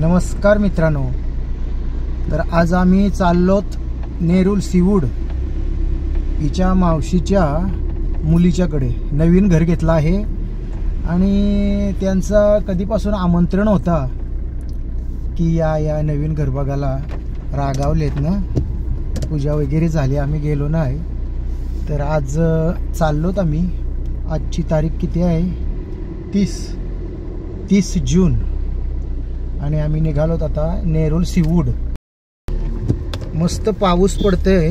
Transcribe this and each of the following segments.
नमस्कार मित्रांनो, तर आज आम्ही चाललोत नेरूल सीवूड हिच्या मावशीच्या मुलीच्याकडे. नवीन घर घेतलं आहे आणि त्यांचा कधीपासून आमंत्रण होता की या नवीन घर बघायला. रागावलेत ना, पूजा वगैरे झाली, आम्ही गेलो नाही. तर आज चाललोत आम्ही. आजची तारीख किती आहे? 30 जून. आणि आम्ही निघालोत आता नेरूल सीवूड. मस्त पाऊस पडतोय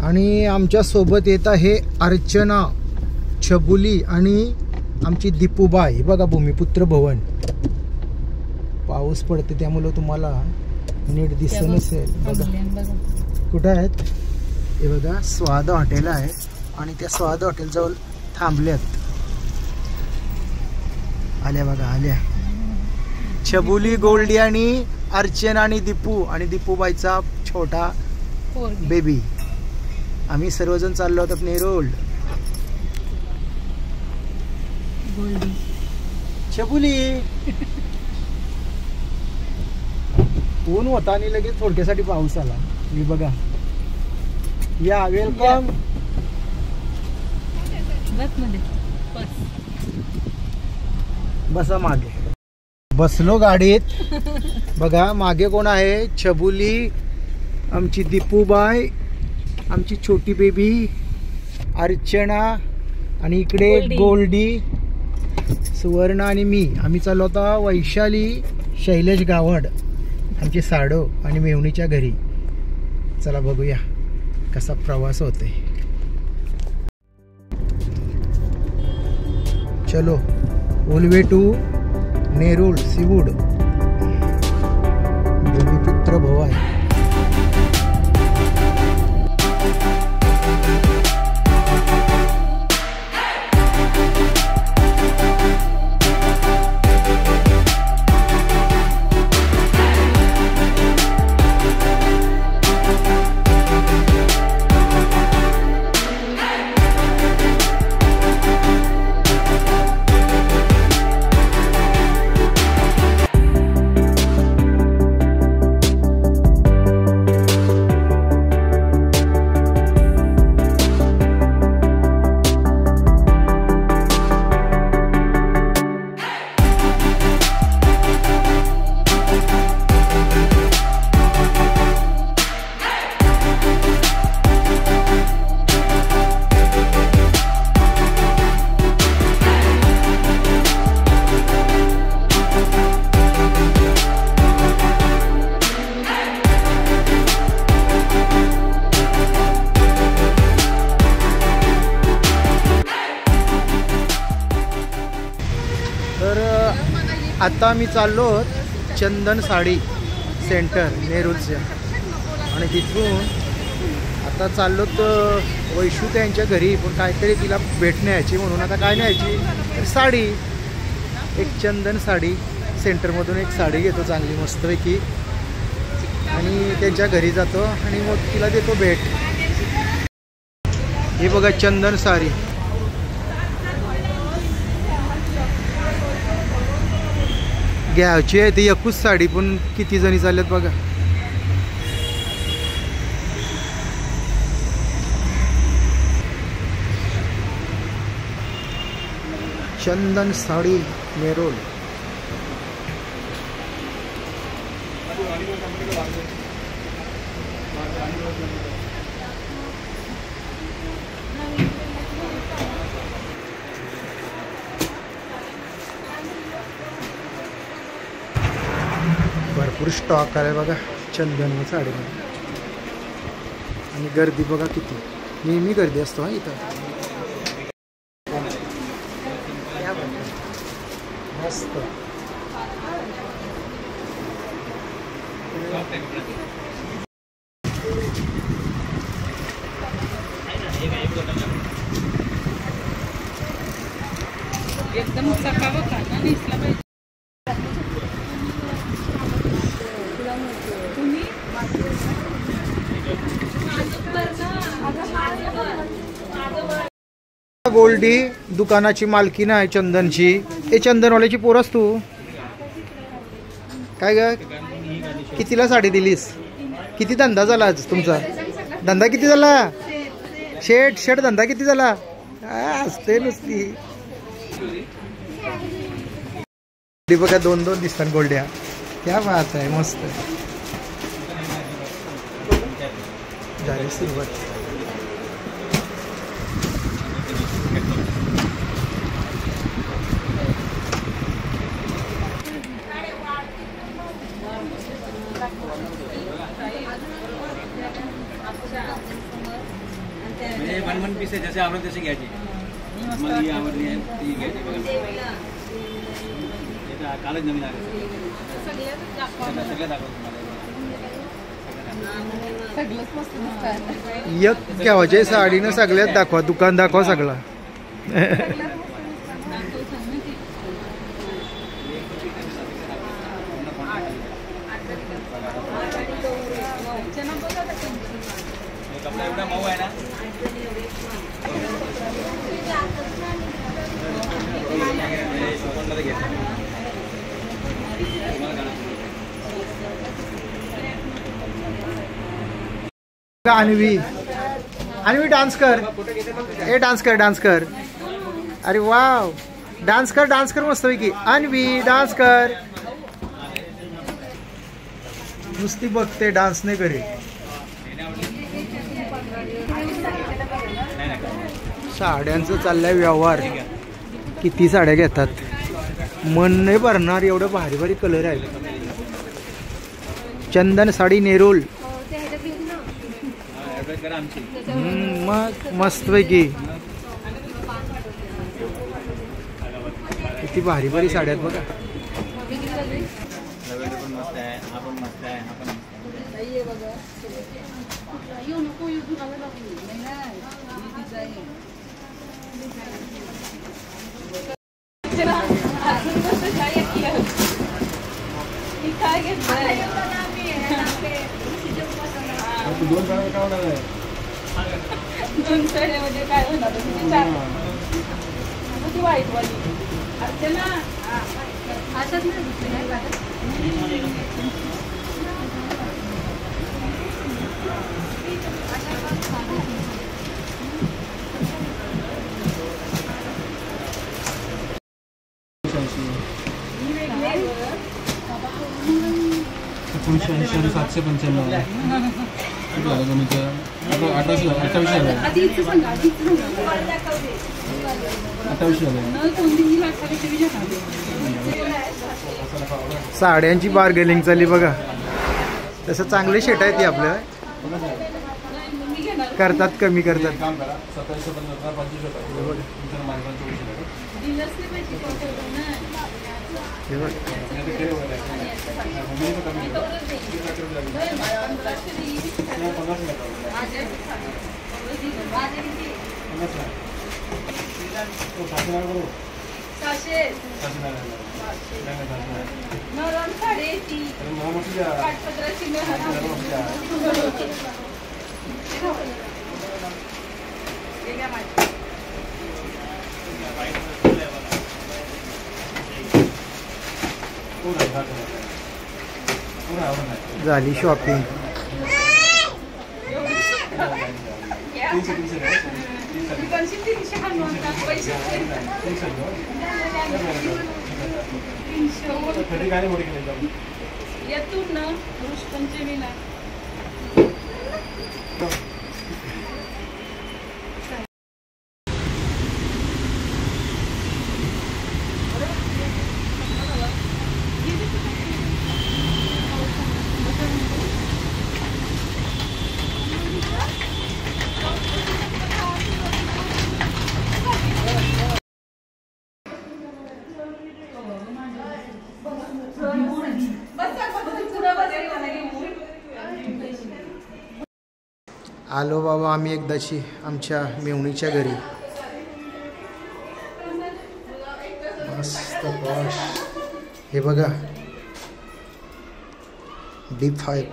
आणि आमच्या सोबत येत आहे अर्चना, छबुली आणि आमची दीपूबाई. बघा भूमिपुत्र भवन. पाऊस पडते त्यामुळे तुम्हाला नीट दिसत नसेल. बघा कुठे आहेत हे बघा. स्वाद हॉटेल आहे आणि त्या स्वाद हॉटेल जवळ थांबल्यात. आल्या बघा, आल्या छबुली, गोल्डी आणि अर्चना आणि दीपू आणि दीपूबाईचा छोटा बेबी. आम्ही सर्वजण चाललो आहोत नेरूल. छबुली ऊन होता आणि लगेच थोडक्यासाठी पाऊस आला. मी बघा, या वेलकम. बसा मागे. बसलो गाडीत. बघा मागे कोण आहे? छबुली, आमची दीपूबाई, आमची छोटी बेबी अर्चना आणि इकडे गोल्डी, सुवर्णा आणि मी. आम्ही चाललो होता वैशाली, शैलेश गावड, आमचे साडो आणि मेवणीच्या घरी. चला बघूया कसा प्रवास होतोय. चलो all way to Nerul Seawood. Bhumiputra Bhavan. आता मी चाललो चंदन साडी सेंटर नेरूलचे आणि तिथून आता चाललो वैशू त्यांच्या घरी. पण काहीतरी तिला भेट न्यायची म्हणून आता काय न्यायची तर साडी. एक चंदन साडी सेंटरमधून एक साडी घेतो चांगली मस्तपैकी आणि त्यांच्या घरी जातो आणि मग तिला देतो भेट. हे बघा चंदन साडी. घ्यायची आहे ती एकूच साडी, पण किती जणी चालल्यात बघा. चंदन साडी नेरूल. भरपूर स्टॉक आहे बघा चंदन साडीमध्ये. आणि गर्दी बघा किती. नेहमी गर्दी असतो हा इथं. मस्त. एकदम सकाळचा ना दिसला पाहिजे. गोल्डी दुकानाची मालकीण आहे चंदनची. हे चंदनवाल्याची पोरस तू काय ग कितीला साडी दिलीस? किती धंदा झाला आज तुमचा? धंदा किती झाला? शेट धंदा किती झाला? असते नुसती बघा 2-2 दिसतात गोल्ड्या. क्या बात आहे, मस्त झाली सुरुवात. म्हणजे 1 पीस आहे, जसे आवडत तसे घ्यायचे. मला ही आवडली आहे ती घ्यायची. कालच नवीन आले सगळं दाखवतो एक घ्यावाचे साडीनं सगळ्यात दाखवा, दुकान दाखवा सगळा. कपडा एवढा मऊ आहे ना. अन्वी डान्स कर. ए डान्स कर. अरे वाव, डान्स कर मस्त पैकी. अन्वी डान्स कर. नुसती बघते, डान्स नाही करे. साड्यांचं चाललंय व्यवहार. किती साड्या घेतात, मन नाही भरणार एवढं भारी भारी कलर आहे. चंदन साडी नेरूल. मग मस्त पैकी किती भारी भारी साड्या आहेत बघा. दोन साड्यामध्ये काय होणार? ती वाईट वाली अर्चना असंच ना दुसरी नाही. 795 साड्यांची बार्गेनिंग चालली बघा. तसं चांगले शेट आहेत ते आपलं, करतात, कमी करतात. झाली शॉपिंग. येतून ना पंचमीला आलो बाबा आम्ही एकदाची आमच्या मेहुणीच्या घरी. मस्त पॉश. हे बघा D5.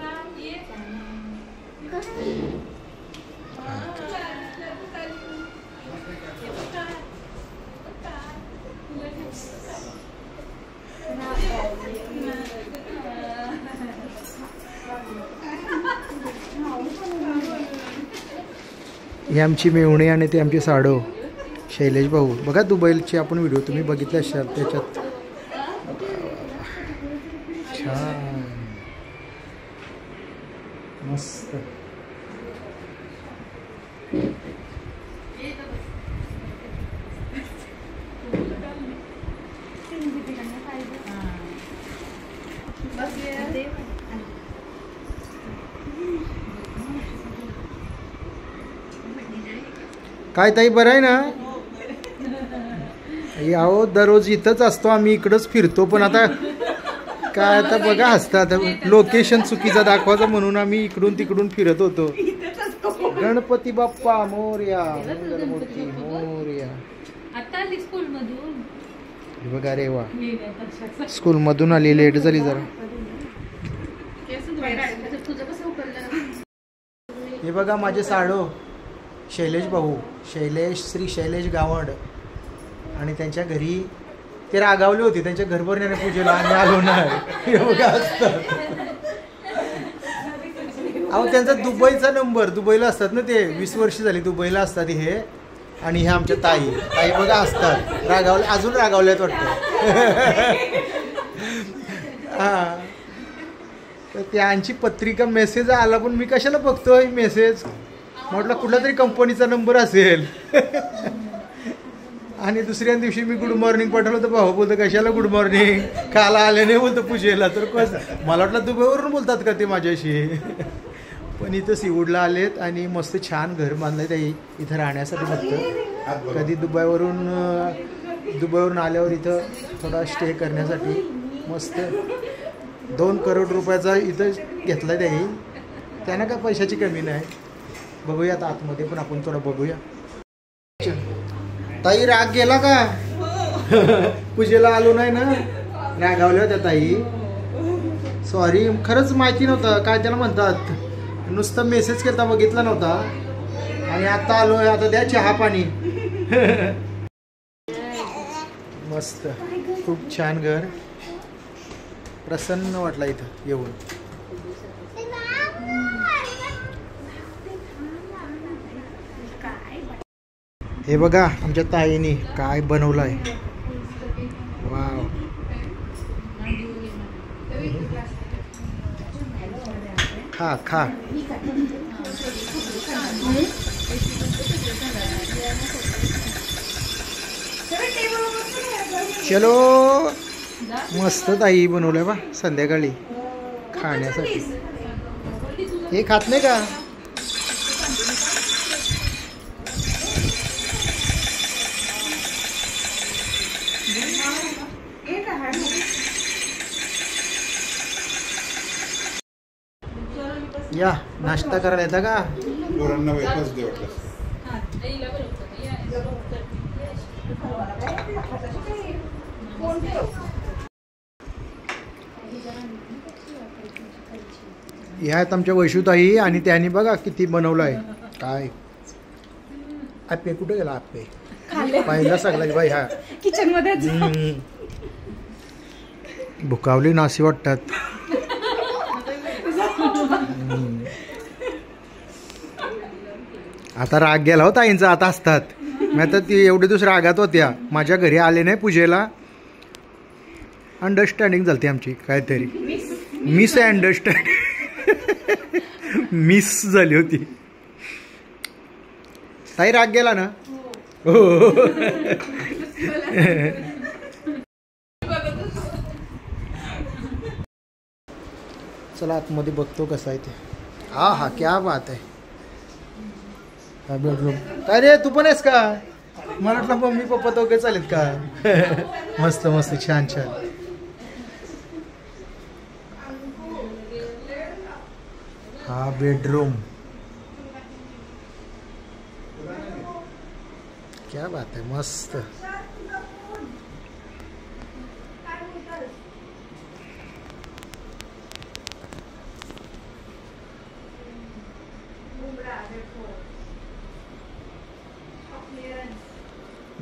ही आमची मेवणी आणि ते आमचे साडो शैलेश भाऊ. बघा दुबईचे आपण व्हिडिओ तुम्ही बघितले असाल त्याच्यात. छान मस्त. काय ताई बरं आहे ना? यावं दररोज इथंच असतो आम्ही, इकडंच फिरतो. पण आता काय आता बघा असतात लोकेशन चुकीचा दाखवायचं म्हणून आम्ही इकडून तिकडून फिरत होतो. गणपती बाप्पा मोरया, मंगलमूर्ती मोरया. बघा रे वा, स्कूल मधून आली, लेट झाली जरा. हे बघा माझे साडो शैलेश भाऊ, श्री शैलेश गावंड. आणि त्यांच्या घरी ते रागावले होते, त्यांच्या घरभर नेण्या पूजेला आम्ही आलो नाही. बघा असतात अहो, त्यांचा दुबईचा नंबर, दुबईला असतात ना ते, 20 वर्ष झाली दुबईला असतात हे. आणि ह्या आमच्या ताई बघा असतात, रागावले, अजून रागावल्यात वाटतं. हां, तर त्यांची पत्रिका मेसेज आला, पण मी कशाला बघतोय मेसेज, म्हटलं कुठला तरी कंपनीचा नंबर असेल. आणि दुसऱ्या दिवशी मी गुड मॉर्निंग पाठवलं तर भाऊ बोलतो कशाला गुड मॉर्निंग, काल आले नाही बोलतो पूजेला. तर कसं मला वाटलं दुबईवरून बोलतात का ते माझ्याशी. पण इथं सीवूडला आलेत आणि मस्त छान घर बांधलं आहे इथं राहण्यासाठी. फक्त कधी दुबईवरून आल्यावर इथं थोडा स्टे करण्यासाठी मस्त 2 करोड रुपयाचा इथं घेतला आहे त्यांना काय पैशाची कमी नाही. बघूया आता आतमध्ये पण आपण थोडं बघूया. ताई राग गेला का? पूजेला आलो नाही ना, रागावल्या होत्या ताई. सॉरी, खरंच माहिती नव्हतं काय त्याला म्हणतात, नुसतं मेसेज करता बघितला नव्हता. आणि आता आलोय, आता द्या चहा पाणी. मस्त, खूप छान घर, प्रसन्न वाटला इथं येऊन. हे बघा आमच्या ताईने काय बनवलं आहे. वाव, खा खा. चलो, मस्त ताई बनवलंय बा संध्याकाळी खाण्यासाठी. हे खात नाही का? या नाश्ता करायला येता का? ह्या आहेत आमच्या वैशूताई आणि त्यांनी बघा किती बनवलं आहे. काय आपे कुठे गेला? आपे पाहिला सगळा बाई. हा किचन मध्ये भुकावली नासी वाटतात. आता राग गेला होता ताईंचा, आता असतात. मी आता ती एवढे दिवस रागात होत्या, माझ्या घरी आले नाही पूजेला. अंडरस्टँडिंग झाली आमची काहीतरी, मिस अंडरस्टँडिंग मिस झाली होती. ताई राग गेला ना? हो. चला आतमध्ये बघतो कसं आहे ते. हा हा, क्या बात आहे. बेडरूम. काय रे, तू पण आहेस का? मला वाटलं मम्मी पप्पा तो काय चालेत का? मस्त मस्त, छान छान. हा बेडरूम, क्या बात आहे, मस्त.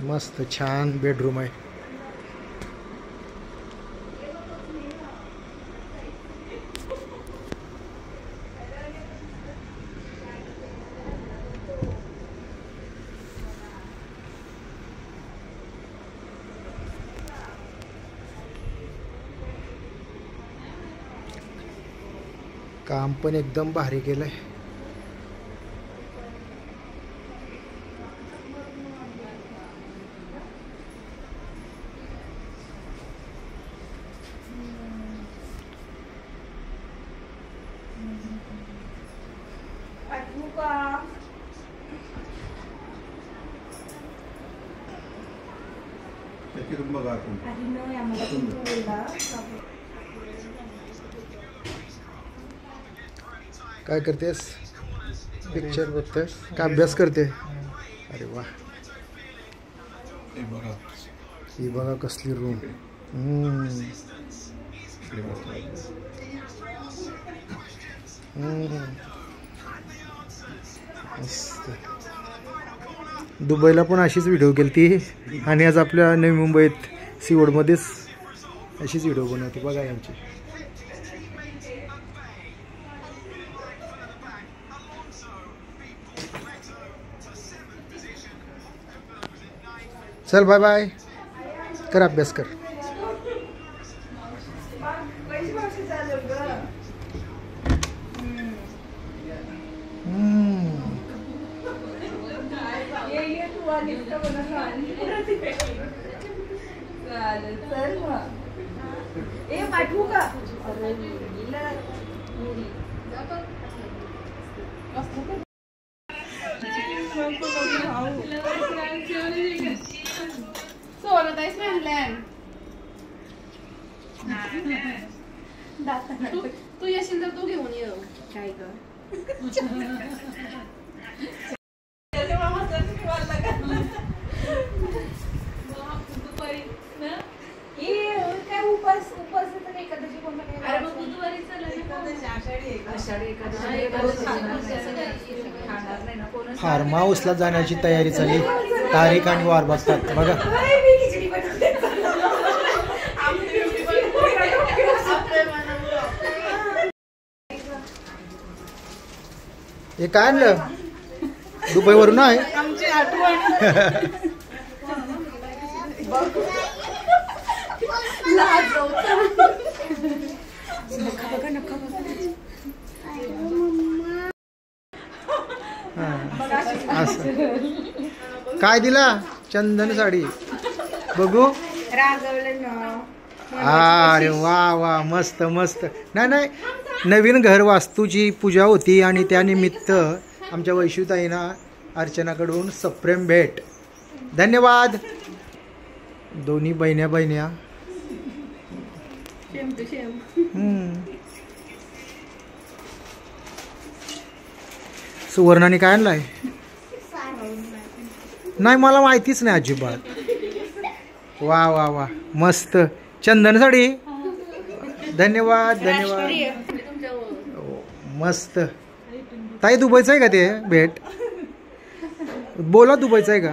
मस्त छान बेडरूम आहे. काम पण एकदम भारी केलंय. काय करतेस? पिक्चर बघतेस का अभ्यास करते? अरे वा, ही बघा कसली रूम. मस्त. दुबईला पण अशीच व्हिडिओ केली ती आणि आज आपल्या नवी मुंबईत सीवूडमध्येच अशीच व्हिडिओ बनवते बघा यांची. चल बाय बाय, कर अभ्यास कर. पाठवू का? तू येशील तर तू घेऊन ये. काय ग? फार्म हाऊसला जाण्याची तयारी झाली. तारीख आणि वार बघतात बघा. हे काय आणलं? दुबईवरून आहे. आमची आठवण. काय दिला? चंदन साडी बघू. अरे वा वा, मस्त मस्त. नाही नाही, नवीन घर वास्तूची पूजा होती आणि त्यानिमित्त आमच्या वैशूताईंना अर्चनाकडून सप्रेम भेट. धन्यवाद. दोन्ही बहिण्या. सुवर्णाने काय आणलाय? नाही, मला माहितीच नाही अजिबात. वा वा वा, मस्त चंदन साडी. धन्यवाद धन्यवाद. मस्त. ताई दुबईचं आहे का ते भेट? बोला, दुबईचं आहे का?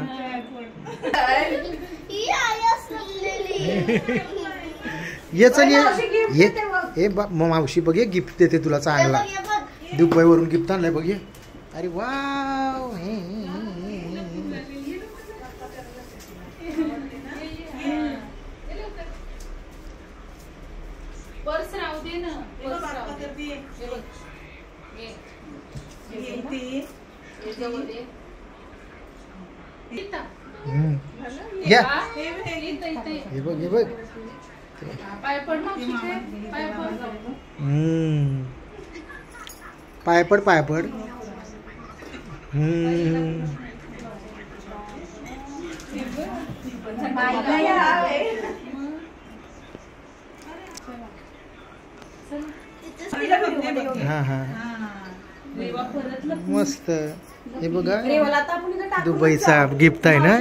ये चल ये मावशी बघ, ये गिफ्ट देते तुला चांगला. दुबईवरून गिफ्ट आणलाय बघ ये. अरे वाव. पर्स राहू दे ना. घ्या. हे बघ हे बघ. पाय पड मग. पाय पड पाय पड. हा हा, मस्त. हे बघा, दुबईचा गिफ्ट आहे ना.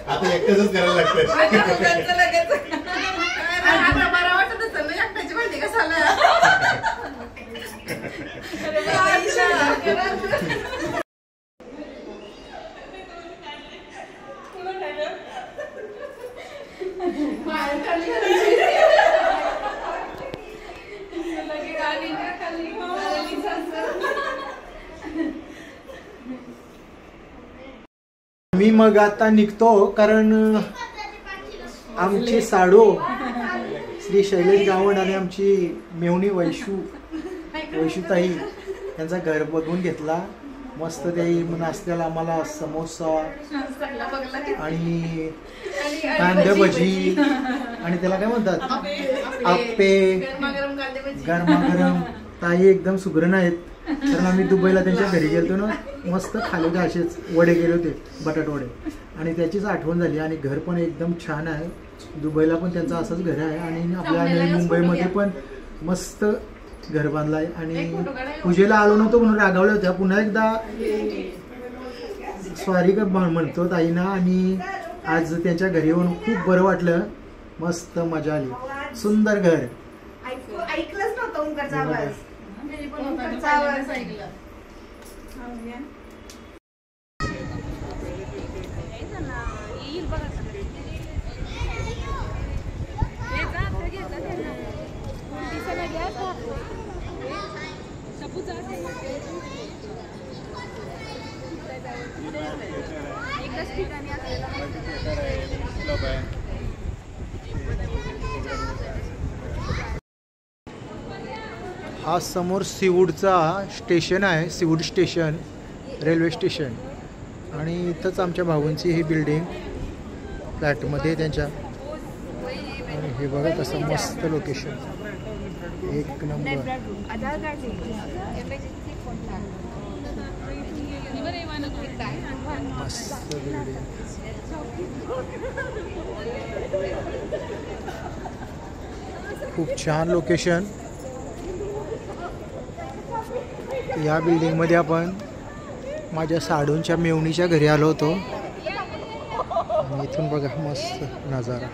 आता एकटंच करायला लागतं. मी मग आता निघतो, कारण आमची साडू श्री शैलेश गावंड आणि आमची मेवणी वैशूताई यांचा घर बघून घेतला. मस्त त्याही नाश्त्याला आम्हाला समोसा आणि कांदे भजी आणि त्याला काय म्हणतात आप्पे, गरमागरम. ताई एकदम सुगरण आहेत. कारण आम्ही दुबईला त्यांच्या घरी गेलतो ना, मस्त खाले होते असेच वडे गेले होते, बटाट वडे, आणि त्याचीच आठवण झाली. आणि घर पण एकदम छान आहे. दुबईला पण त्यांचं असंच घर आहे आणि आपल्या मुंबईमध्ये पण मस्त घर बांधलं आहे. आणि पूजेला आलो नव्हतो म्हणून रागावल्या होत्या. पुन्हा एकदा स्वारी म्हणतो ताईना. आणि आज त्यांच्या घरी येऊन खूप बरं वाटलं. मस्त मजा आली. सुंदर घर. ऐकलंच नव्हतं ओंकारचा आवाज. हा समोर सीवूडचा स्टेशन आहे, सीवूड स्टेशन, रेल्वे स्टेशन. आणि इथंच आमच्या भाऊंची ही बिल्डिंग फ्लॅटमध्ये त्यांच्या. आणि हे बघा कसं मस्त लोकेशन, एक नंबर. मस्त बिल्डिंग. खूप छान लोकेशन. या बिल्डिंगमध्ये आपण माझ्या साडूंच्या मेवणीच्या घरी आलो होतो. आणि इथून बघा मस्त नजारा.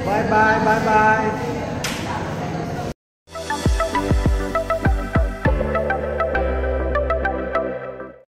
Bye bye bye bye.